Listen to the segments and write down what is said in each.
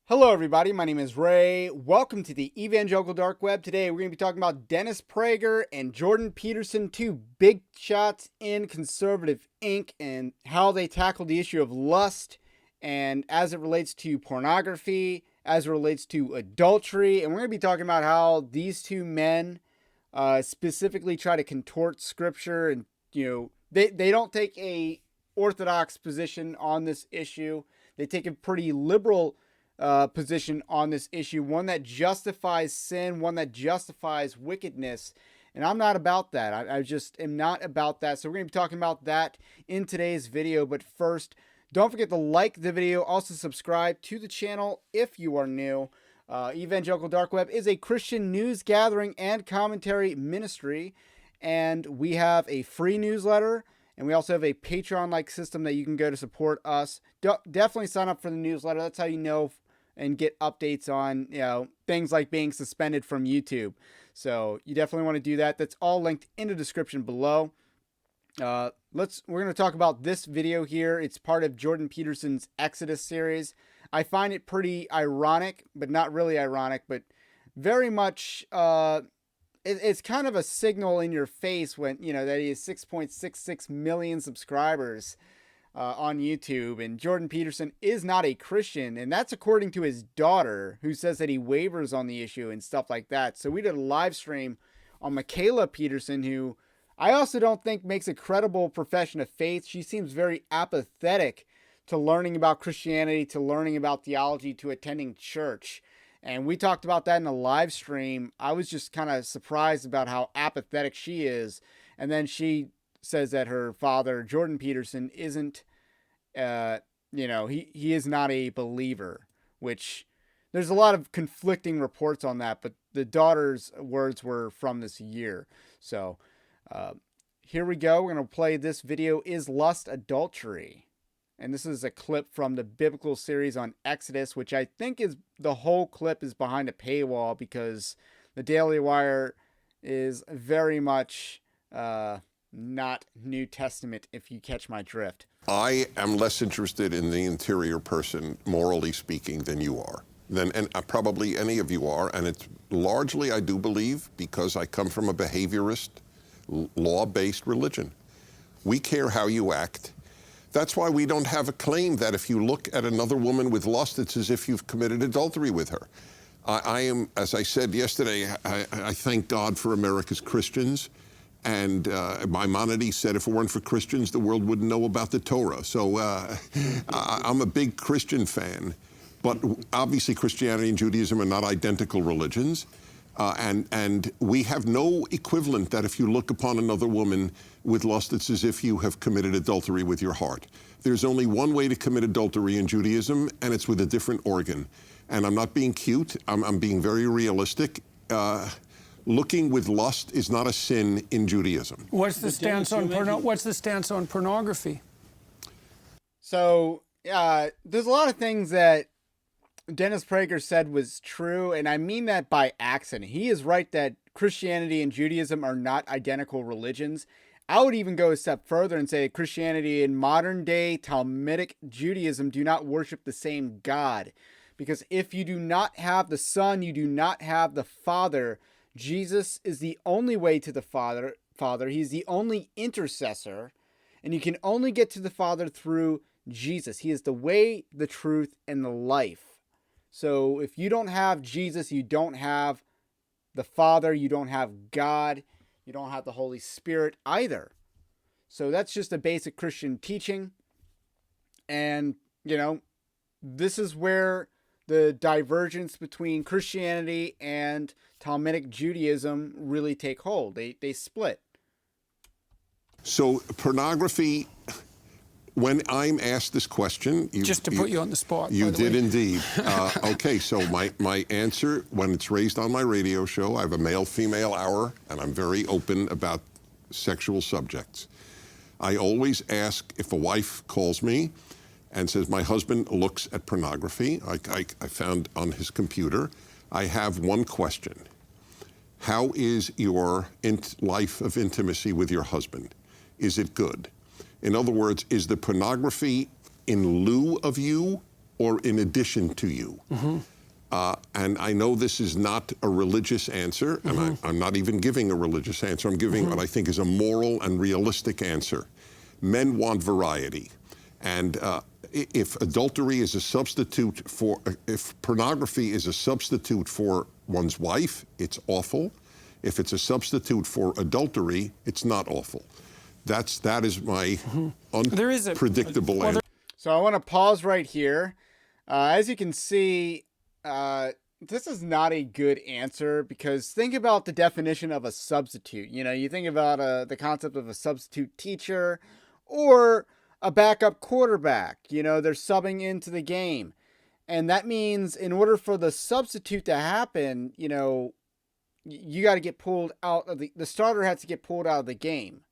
Hello everybody, my name is Ray. Welcome to the Evangelical Dark Web. Today we're going to be talking about Dennis Prager and Jordan Peterson, two big shots in conservative ink, and how they tackled the issue of lust and as it relates to pornography, as it relates to adultery. And we're going to be talking about how these two men specifically try to contort scripture, and they don't take a orthodox position on this issue. They take a pretty liberal position on this issue, one that justifies sin, one that justifies wickedness. And I'm not about that. I just am not about that. So we're going to be talking about that in today's video. But first, don't forget to like the video. Also subscribe to the channel if you are new. Evangelical Dark Web is a Christian news gathering and commentary ministry. And we have a free newsletter. And we also have a Patreon-like system that you can go to support us. Definitely sign up for the newsletter. That's how you know and get updates on, things like being suspended from YouTube. So you definitely want to do that. That's all linked in the description below. We're going to talk about this video here. It's part of Jordan Peterson's Exodus series. I find it pretty ironic, but not really ironic, but very much, it's kind of a signal in your face when, that he has 6.66 million subscribers on YouTube, and Jordan Peterson is not a Christian, and that's according to his daughter, who says that he wavers on the issue and stuff like that. So we did a live stream on Michaela Peterson, who I also don't think makes a credible profession of faith. She seems very apathetic to learning about Christianity, to learning about theology, to attending church. And we talked about that in a live stream. I was just kind of surprised about how apathetic she is. And then she says that her father, Jordan Peterson, isn't, he is not a believer, which there's a lot of conflicting reports on that, but the daughter's words were from this year. So here we go. We're going to play this video, Is Lust Adultery? And this is a clip from the biblical series on Exodus, which I think is the whole clip is behind a paywall because the Daily Wire is very much not New Testament, if you catch my drift. I am less interested in the interior person, morally speaking, than you are, and probably any of you are. And it's largely, I do believe, because I come from a behaviorist, law-based religion. We care how you act. That's why we don't have a claim that if you look at another woman with lust, it's as if you've committed adultery with her. I am, as I said yesterday, I thank God for America's Christians. And Maimonides said if it weren't for Christians, the world wouldn't know about the Torah. So I'm a big Christian fan. But obviously Christianity and Judaism are not identical religions. And we have no equivalent that if you look upon another woman with lust, it's as if you have committed adultery with your heart. There's only one way to commit adultery in Judaism, and it's with a different organ. And I'm not being cute. I'm being very realistic. Looking with lust is not a sin in Judaism. What's the stance on pornography? So there's a lot of things that Dennis Prager said was true, and I mean that by accident. He is right that Christianity and Judaism are not identical religions. I would even go a step further and say that Christianity and modern-day Talmudic Judaism do not worship the same God. Because if you do not have the Son, you do not have the Father. Jesus is the only way to the Father. He's the only intercessor, and you can only get to the Father through Jesus. He is the way, the truth, and the life. So if you don't have Jesus, you don't have the Father, you don't have God, you don't have the Holy Spirit either. So that's just a basic Christian teaching. And, this is where the divergence between Christianity and Talmudic Judaism really take hold. They split. So pornography, when I'm asked this question... Just to put you on the spot. You did indeed. Okay, so my answer, when it's raised on my radio show, I have a male-female hour, and I'm very open about sexual subjects. I always ask if a wife calls me and says, my husband looks at pornography, I found on his computer, I have one question. How is your life of intimacy with your husband? Is it good? In other words, is the pornography in lieu of you, or in addition to you. And I know this is not a religious answer, and I'm not even giving a religious answer. I'm giving what I think is a moral and realistic answer. Men want variety. And if adultery is a substitute for, if pornography is a substitute for one's wife, it's awful. If it's a substitute for adultery, it's not awful. That is my unpredictable answer. So I want to pause right here. As you can see, this is not a good answer, because think about the definition of a substitute. You know, you think about the concept of a substitute teacher or a backup quarterback. You know, they're subbing into the game. And that means in order for the substitute to happen, you know, you got to get pulled out of the starter has to get pulled out of the game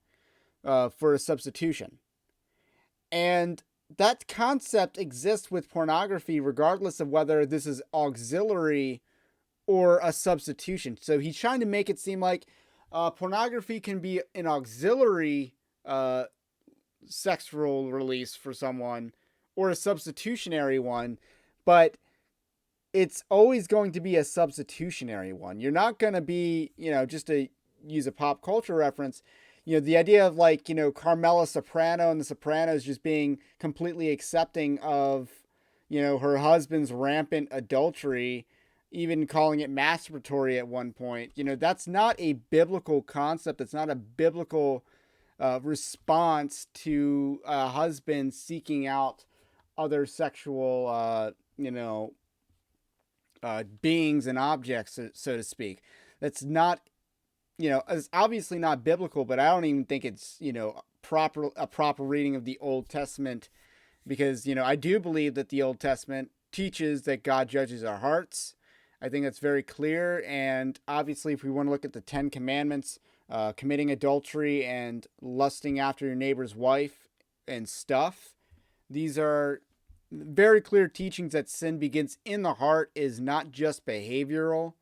for a substitution. And that concept exists with pornography regardless of whether this is auxiliary or a substitution. So he's trying to make it seem like pornography can be an auxiliary sexual release for someone or a substitutionary one, but it's always going to be a substitutionary one. You're not going to be, you know, just to use a pop culture reference, you know, the idea of like, you know, Carmela Soprano and the Sopranos just being completely accepting of, you know, her husband's rampant adultery, even calling it masturbatory at one point. You know, that's not a biblical concept. It's not a biblical response to a husband seeking out other sexual, you know, beings and objects, so to speak. That's not, you know, it's obviously not biblical, but I don't even think it's, you know, a proper reading of the Old Testament, because, you know, I do believe that the Old Testament teaches that God judges our hearts. I think that's very clear. And obviously, if we want to look at the 10 Commandments, committing adultery and lusting after your neighbor's wife and stuff, these are very clear teachings that sin begins in the heart, is not just behavioral.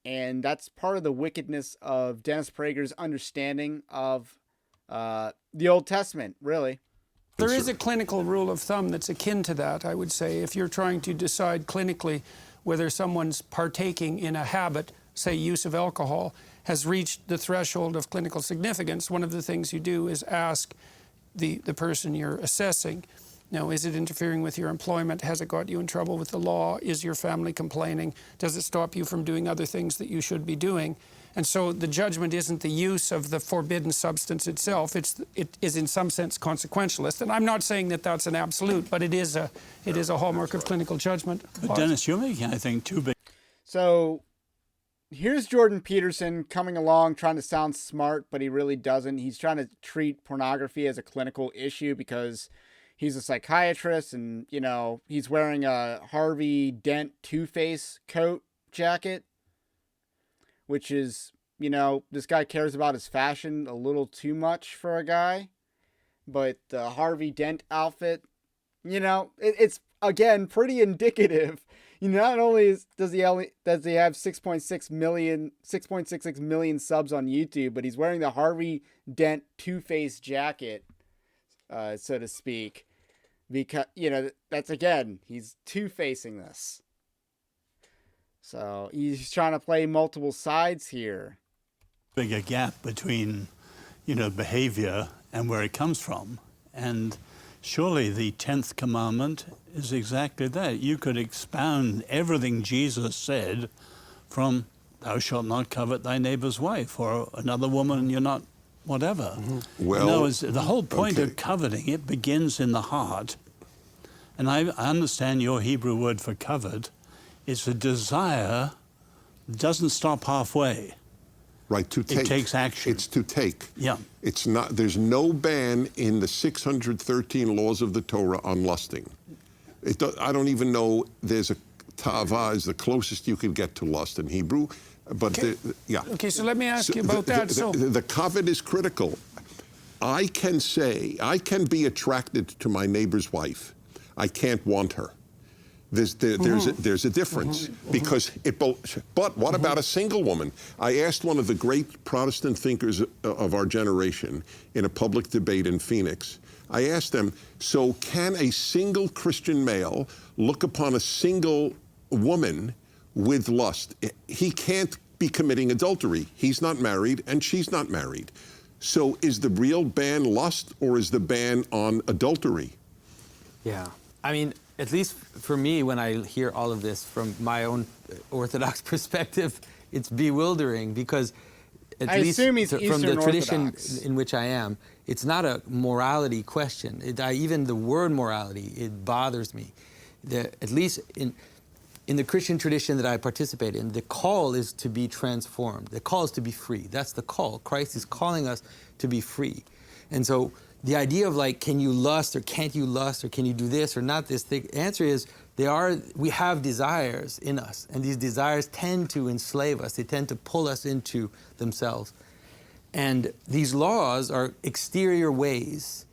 And that's part of the wickedness of Dennis Prager's understanding of the Old Testament, really. There is a clinical rule of thumb that's akin to that, I would say. If you're trying to decide clinically whether someone's partaking in a habit, say use of alcohol, has reached the threshold of clinical significance, one of the things you do is ask the person you're assessing, now, is it interfering with your employment? Has it got you in trouble with the law? Is your family complaining? Does it stop you from doing other things that you should be doing? And so the judgment isn't the use of the forbidden substance itself. It is in some sense consequentialist. And I'm not saying that that's an absolute, but it is a hallmark of clinical judgment. But Dennis, you're making, I think, too big. So here's Jordan Peterson coming along trying to sound smart, but he really doesn't. He's trying to treat pornography as a clinical issue because he's a psychiatrist, and, you know, he's wearing a Harvey Dent Two-Face coat jacket, which is, you know, this guy cares about his fashion a little too much for a guy. But the Harvey Dent outfit, you know, it's again pretty indicative. You know, not only does he have 6.66 million subs on YouTube, but he's wearing the Harvey Dent Two-Face jacket, so to speak. Because, you know, that's, again, he's two-facing this. So he's trying to play multiple sides here. Bigger gap between, you know, behavior and where it comes from. And surely the 10th commandment is exactly that. You could expound everything Jesus said from thou shalt not covet thy neighbor's wife, or another woman you're not, whatever. Well, no, the whole point of coveting, it begins in the heart. And I understand your Hebrew word for covet. It's a desire that doesn't stop halfway. Right, to take. It takes action. It's to take. Yeah. It's not, there's no ban in the 613 laws of the Torah on lusting. I don't even know there's a tava is the closest you could get to lust in Hebrew. But okay. yeah. Okay, so let me ask you about that. The covet is critical. I can be attracted to my neighbor's wife. I can't want her. There's a difference because but what about a single woman? I asked one of the great Protestant thinkers of our generation in a public debate in Phoenix. I asked them, so can a single Christian male look upon a single woman with lust? He can't be committing adultery. He's not married and she's not married. So is the real ban lust or is the ban on adultery? Yeah. I mean, at least for me, when I hear all of this from my own Orthodox perspective, it's bewildering because at least from the tradition in which I am, it's not a morality question. Even the word morality, it bothers me. At least in the Christian tradition that I participate in, the call is to be transformed. The call is to be free. That's the call. Christ is calling us to be free. And so the idea of like, can you lust or can't you lust or can you do this or not this? The answer is we have desires in us, and these desires tend to enslave us. They tend to pull us into themselves. And these laws are exterior ways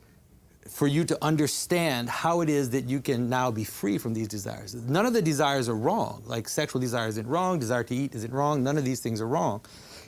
for you to understand how it is that you can now be free from these desires. None of the desires are wrong. Like sexual desire isn't wrong, desire to eat isn't wrong, none of these things are wrong.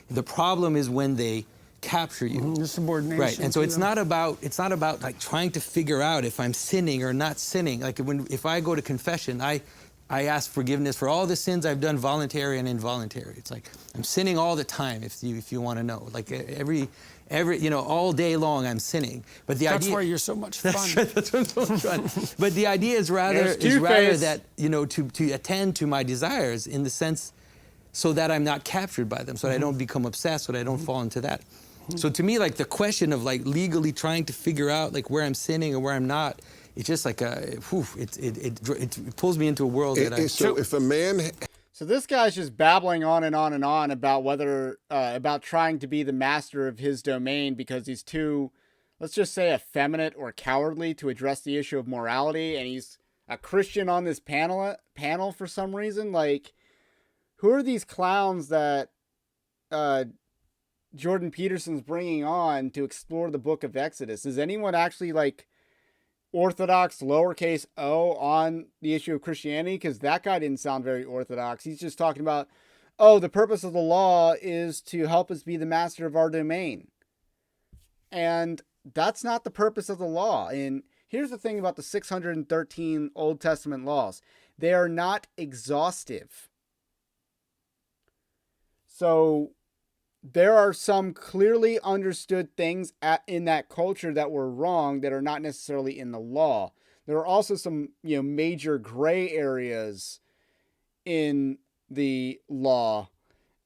The problem is when they capture you. The subordination. Right, and so it's not about like trying to figure out if I'm sinning or not sinning. Like if I go to confession, I ask forgiveness for all the sins I've done, voluntary and involuntary. It's like I'm sinning all the time, if you want to know. Like every all day long I'm sinning. But that's why you're so much fun. That's right, that's why I'm so much fun. But the idea is rather that to attend to my desires in the sense so that I'm not captured by them, so that I don't become obsessed, so that I don't fall into that. So to me, like the question of like legally trying to figure out like where I'm sinning or where I'm not, it's just like it pulls me into a world that I. So if a man. So this guy's just babbling on and on and on about whether about trying to be the master of his domain because he's too, let's just say, effeminate or cowardly to address the issue of morality, and he's a Christian on this panel for some reason. Like, who are these clowns that Jordan Peterson's bringing on to explore the book of Exodus? Is anyone actually like Orthodox lowercase o on the issue of Christianity? Because that guy didn't sound very Orthodox. He's just talking about, oh, the purpose of the law is to help us be the master of our domain. And that's not the purpose of the law. And here's the thing about the 613 Old Testament laws. They are not exhaustive. So there are some clearly understood things in that culture that were wrong that are not necessarily in the law. There are also some, major gray areas in the law.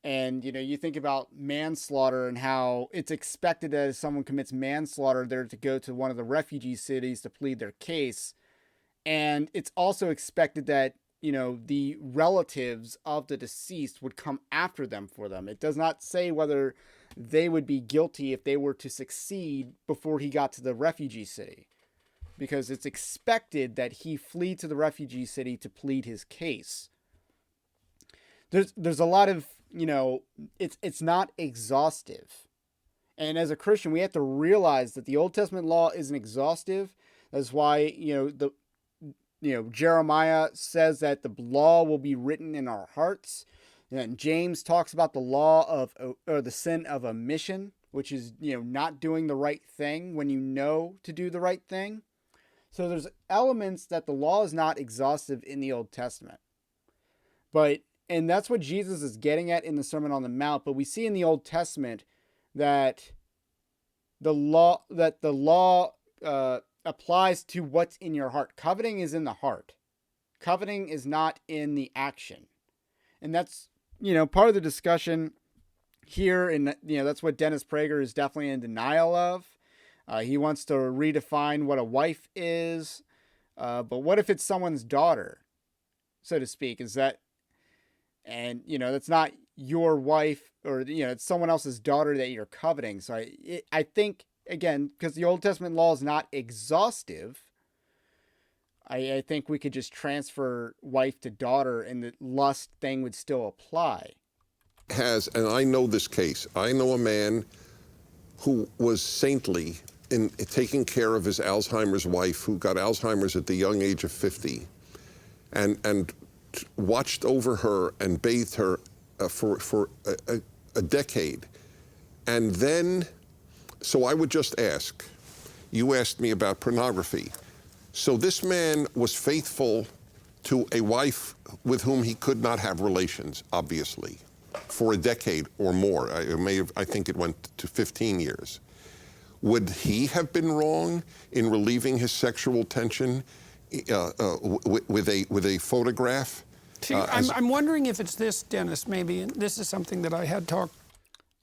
And, you think about manslaughter and how it's expected that if someone commits manslaughter, they're to go to one of the refugee cities to plead their case. And it's also expected that the relatives of the deceased would come after them for them. It does not say whether they would be guilty if they were to succeed before he got to the refugee city, because it's expected that he flee to the refugee city to plead his case. There's a lot of, it's not exhaustive. And as a Christian, we have to realize that the Old Testament law isn't exhaustive. That's why, Jeremiah says that the law will be written in our hearts. And James talks about the law or the sin of omission, which is, not doing the right thing when you know to do the right thing. So there's elements that the law is not exhaustive in the Old Testament. And that's what Jesus is getting at in the Sermon on the Mount. But we see in the Old Testament that the law applies to what's in your heart. Coveting is in the heart. Coveting is not in the action. And that's, part of the discussion here. And, that's what Dennis Prager is definitely in denial of. He wants to redefine what a wife is. But what if it's someone's daughter, so to speak? And, that's not your wife or, it's someone else's daughter that you're coveting. So I think, again, because the Old Testament law is not exhaustive, I think we could just transfer wife to daughter and the lust thing would still apply. And I know this case. I know a man who was saintly in taking care of his Alzheimer's wife, who got Alzheimer's at the young age of 50, and watched over her and bathed her for a decade. And then, so I would just ask, You asked me about pornography. So this man was faithful to a wife with whom he could not have relations, obviously, for a decade or more. I think it went to 15 years. Would he have been wrong in relieving his sexual tension with a photograph? See, I'm wondering if it's this, Dennis, maybe, and this is something that I had talked.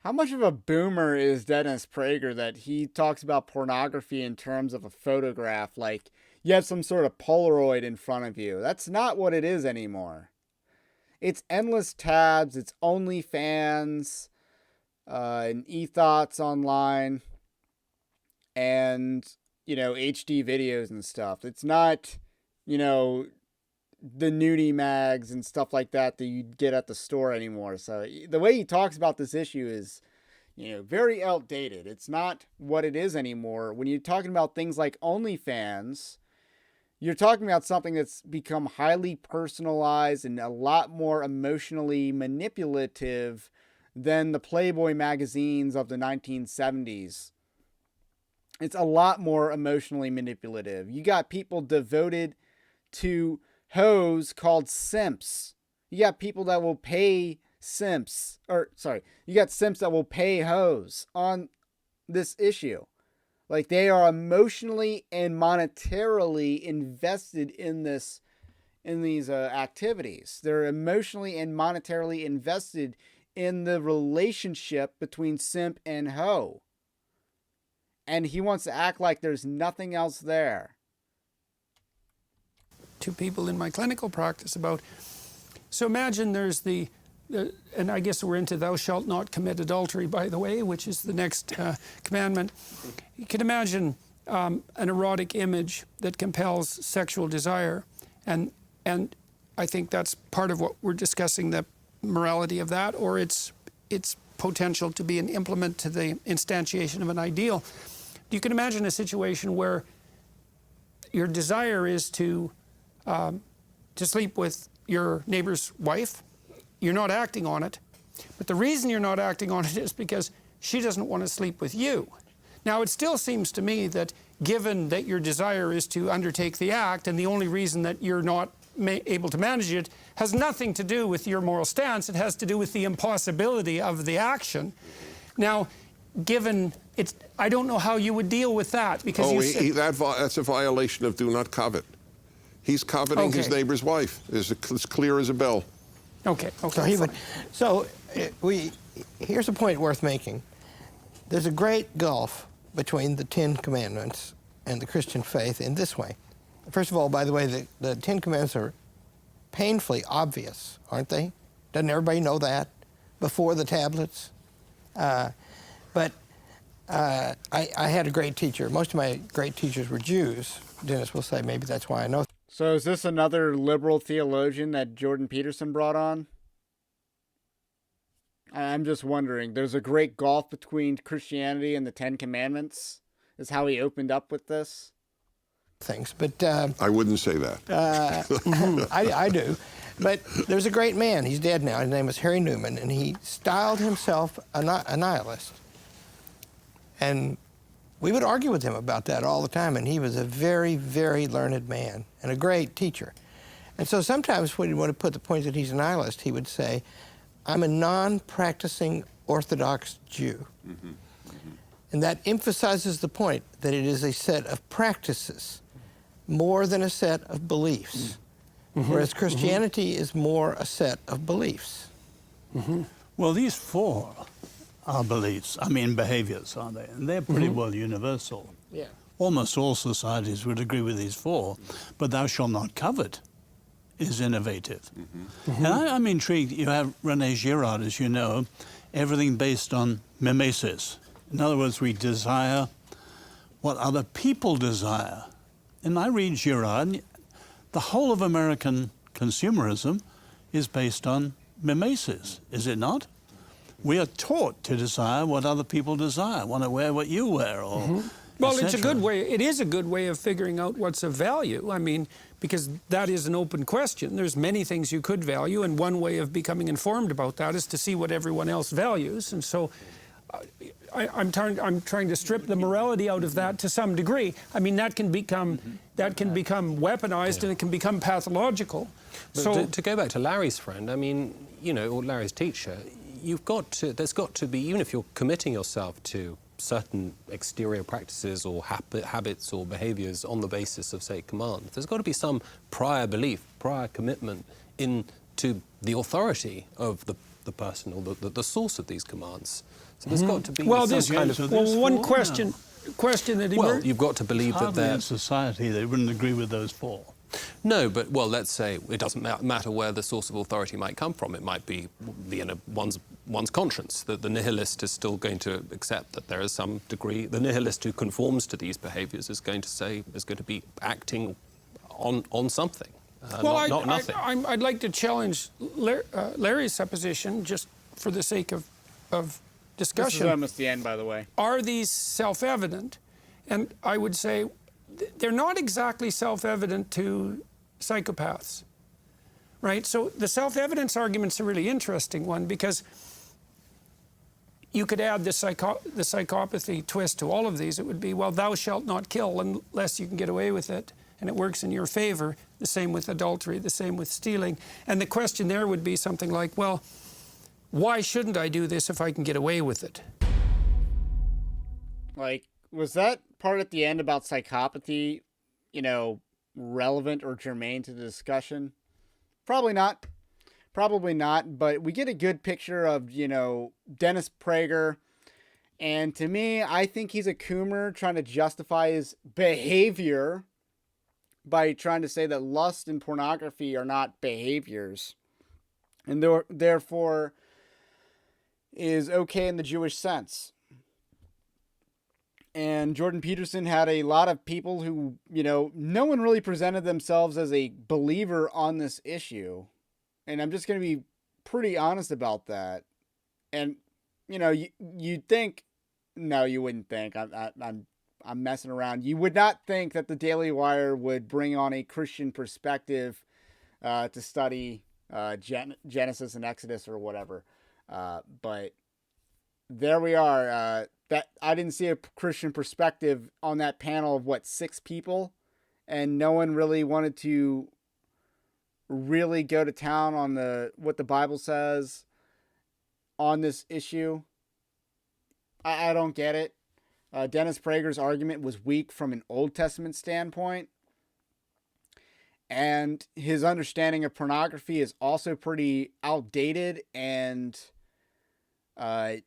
How much of a boomer is Dennis Prager that he talks about pornography in terms of a photograph, like you have some sort of Polaroid in front of you? That's not what it is anymore. It's endless tabs, it's OnlyFans, and e-thoughts online, and, HD videos and stuff. It's not, the nudie mags and stuff like that you get at the store anymore. So the way he talks about this issue is, very outdated. It's not what it is anymore. When you're talking about things like OnlyFans, you're talking about something that's become highly personalized and a lot more emotionally manipulative than the Playboy magazines of the 1970s. It's a lot more emotionally manipulative. You got people devoted to hoes called simps. You got people that will pay simps, you got simps that will pay hoes on this issue. Like, they are emotionally and monetarily invested in these activities. They're emotionally and monetarily invested in the relationship between simp and hoe. And he wants to act like there's nothing else there. To people in my clinical practice about, so imagine there's and I guess we're into thou shalt not commit adultery, by the way, which is the next commandment. You can imagine an erotic image that compels sexual desire, and I think that's part of what we're discussing, the morality of that, or its potential to be an implement to the instantiation of an ideal. You can imagine a situation where your desire is to sleep with your neighbor's wife. You're not acting on it, but the reason you're not acting on it is because she doesn't want to sleep with you. Now, it still seems to me that given that your desire is to undertake the act, and the only reason that you're not able to manage it has nothing to do with your moral stance, it has to do with the impossibility of the action. Now, given it's, I don't know how you would deal with that, because that's a violation of do not covet. He's coveting his neighbor's wife. It's clear as a bell. Okay. Here's a point worth making. There's a great gulf between the Ten Commandments and the Christian faith in this way. First of all, by the way, the Ten Commandments are painfully obvious, aren't they? Doesn't everybody know that before the tablets? But I had a great teacher. Most of my great teachers were Jews. Dennis will say maybe that's why I know. So is this another liberal theologian that Jordan Peterson brought on? I'm just wondering. There's a great gulf between Christianity and the Ten Commandments, is how he opened up with this. Things, but I wouldn't say that. I do. But there's a great man. He's dead now. His name was Harry Newman, and he styled himself a nihilist. And we would argue with him about that all the time, and he was a very, very learned man and a great teacher. And so sometimes when he wanted to put the point that he's a nihilist, he would say, I'm a non-practicing Orthodox Jew. Mm-hmm. Mm-hmm. And that emphasizes the point that it is a set of practices more than a set of beliefs, whereas Christianity is more a set of beliefs. Well, these four are beliefs, behaviors, aren't they? And they're pretty well universal. Yeah. Almost all societies would agree with these four, but thou shalt not covet is innovative. And I'm intrigued. You have René Girard, as you know, everything based on mimesis. In other words, we desire what other people desire. And I read Girard, the whole of American consumerism is based on mimesis, is it not? We are taught to desire what other people desire, want to wear what you wear, or well, it's a good way. It is a good way of figuring out what's of value. I mean, because that is an open question. There's many things you could value, and one way of becoming informed about that is to see what everyone else values. And so I'm trying to strip the morality out of that to some degree. I mean, that can become weaponized, and it can become pathological. But so to go back to Larry's friend, I mean, or Larry's teacher, there's got to be, even if you're committing yourself to certain exterior practices or habits or behaviors on the basis of, say, commands, there's got to be some prior belief, prior commitment into the authority of the person or the source of these commands. So there's got to be some kind of... one question that emerged... Well, you've got to believe that they're... in society they wouldn't agree with those four. No, but, well, let's say it doesn't matter where the source of authority might come from. It might be one's conscience, that the nihilist is still going to accept that there is some degree... The nihilist who conforms to these behaviours is going to be acting on something, not nothing. I'd like to challenge Larry's supposition, just for the sake of discussion. This is almost the end, by the way. Are these self-evident? And I would say they're not exactly self-evident to psychopaths, right? So the self-evidence argument's a really interesting one, because you could add the psychopathy twist to all of these. It would be, well, thou shalt not kill unless you can get away with it, and it works in your favor. The same with adultery, the same with stealing. And the question there would be something like, well, why shouldn't I do this if I can get away with it? Like, was that part at the end about psychopathy, relevant or germane to the discussion? Probably not. Probably not, but we get a good picture of, Dennis Prager. And to me, I think he's a coomer trying to justify his behavior by trying to say that lust and pornography are not behaviors, and therefore is okay in the Jewish sense. And Jordan Peterson had a lot of people who, no one really presented themselves as a believer on this issue. And I'm just going to be pretty honest about that. And, you'd think, no, you wouldn't think. I'm messing around. You would not think that the Daily Wire would bring on a Christian perspective to study Genesis and Exodus or whatever. But there we are. That I didn't see a Christian perspective on that panel of 6 people, and no one really wanted to really go to town on what the Bible says on this issue. I don't get it. Dennis Prager's argument was weak from an Old Testament standpoint, and his understanding of pornography is also pretty outdated, and I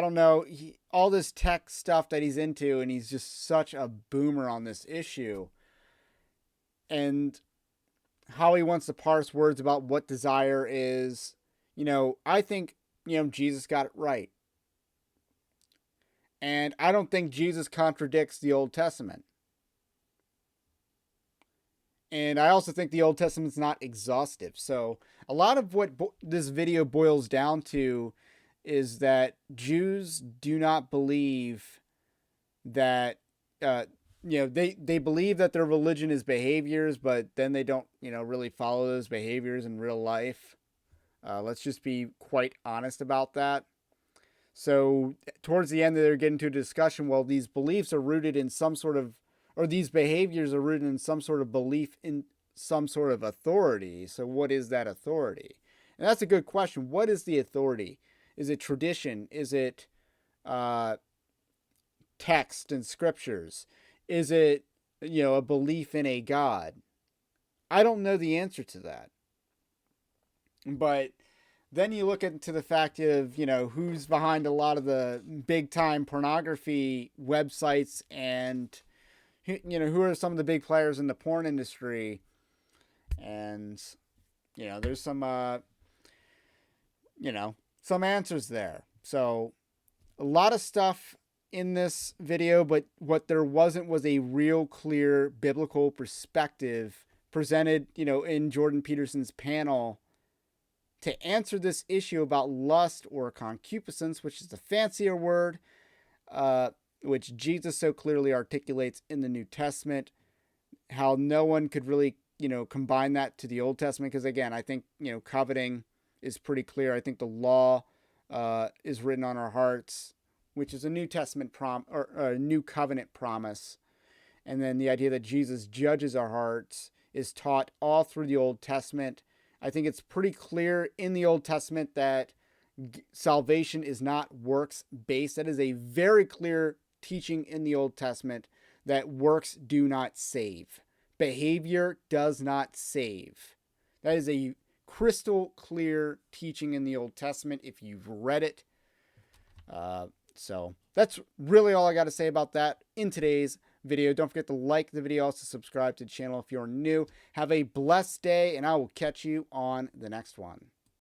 don't know, all this tech stuff that he's into, and he's just such a boomer on this issue. And how he wants to parse words about what desire is. I think, Jesus got it right. And I don't think Jesus contradicts the Old Testament. And I also think the Old Testament's not exhaustive. So a lot of what this video boils down to is that Jews do not believe that, they believe that their religion is behaviors, but then they don't, really follow those behaviors in real life. Let's just be quite honest about that. So towards the end, they're getting to a discussion, well, these beliefs are rooted in some sort of, or these behaviors are rooted in some sort of belief in some sort of authority. So what is that authority? And that's a good question. What is the authority? Is it tradition? Is it text and scriptures? Is it, a belief in a God? I don't know the answer to that. But then you look into the fact of, who's behind a lot of the big time pornography websites, and, who are some of the big players in the porn industry. And, there's some, some answers there. So a lot of stuff in this video, but what there wasn't was a real clear biblical perspective presented, in Jordan Peterson's panel to answer this issue about lust or concupiscence, which is the fancier word, which Jesus so clearly articulates in the New Testament, how no one could really, combine that to the Old Testament. Because again, I think, coveting is pretty clear. I think the law is written on our hearts, which is a New Testament or a New Covenant promise. And then the idea that Jesus judges our hearts is taught all through the Old Testament. I think it's pretty clear in the Old Testament that salvation is not works-based. That is a very clear teaching in the Old Testament that works do not save. Behavior does not save. That is a crystal clear teaching in the Old Testament if you've read it. So that's really all I got to say about that in today's video. Don't forget to like the video, also subscribe to the channel if you're new. Have a blessed day, and I will catch you on the next one.